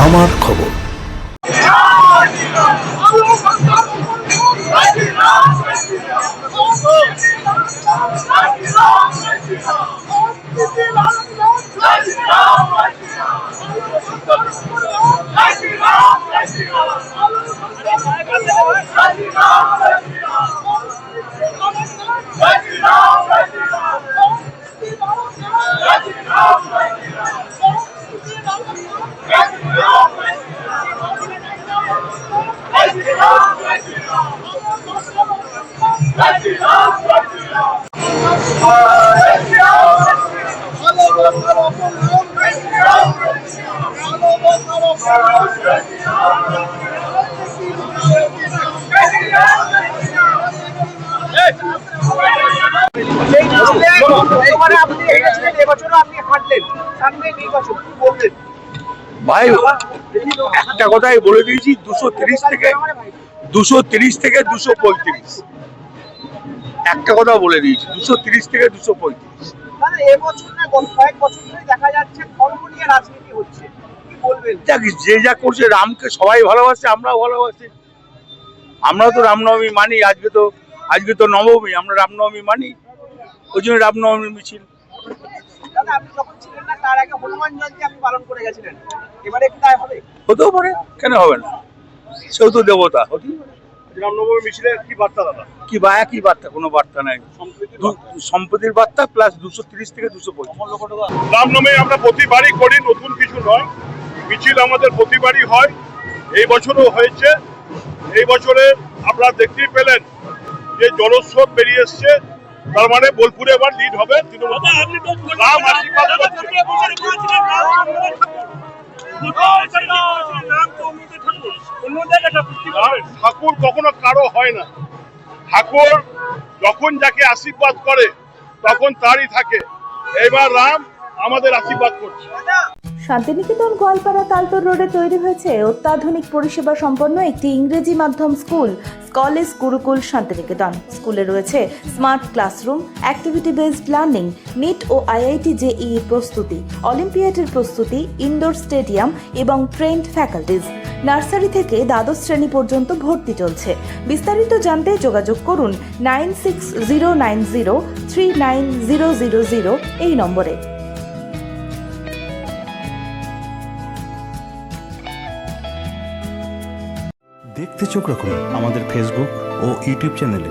আমার খবর। ভাই একটা কথাই বলে দিয়েছি, 230 থেকে 235। একটা কথা বলে দিয়েছি, 230 থেকে 235। যে যা করছে, রামকে সবাই ভালোবাসে, আমরাও ভালোবাসি। আমরা তো রামনবমী মানি। আজকে তো নবমী, আমরা রামনবমী মানি, ওই জন্য রামনবমী মিছিল। হতেও পারে, কেন হবে না? সেও তো দেবতা। রামনবমী মিছিলের কি বার্তা দাদা? একই বার্তা, কোনো বার্তা নাই। সম্প্রীতির বার্তা প্লাস 230 থেকে 235। রামনবমী আমরা প্রতিবারই করি, নতুন কিছু নয়। মিছিল আমাদের প্রতিবারই হয়, এই বছরও হয়েছে। এই বছরে আপনারা দেখতেই পেলেন যে জনস্রোত বেরিয়ে এসছে, তার মানে বোলপুরে এবার লিড হবে তৃণমূল। রাম আশীর্বাদ করছে। ঠাকুর কখনো কারো হয় না। ঠাকুর যখন যাকে আশীর্বাদ করে তখন তারই থাকে। এবার রাম আমাদের আশীর্বাদ করছে। শান্তিনিকেতন গোয়ালপাড়া তালতর রোডে তৈরি হয়েছে অত্যাধুনিক পরিষেবা সম্পন্ন একটি ইংরেজি মাধ্যম স্কুল, কলেজ গুরুকুল শান্তিনিকেতন। স্কুলে রয়েছে smart classroom, activity based learning, NEET ও আইআইটি জেইই প্রস্তুতি, অলিম্পিয়াডের প্রস্তুতি, ইনডোর স্টেডিয়াম এবং ট্রেন্ড ফ্যাকাল্টিজ। নার্সারি থেকে দ্বাদশ শ্রেণী পর্যন্ত ভর্তি চলছে। বিস্তারিত জানতে যোগাযোগ করুন 9609039000 এই নম্বরে। দেখতে চোখ রাখুন আমাদের ফেসবুক ও ইউটিউব চ্যানেলে।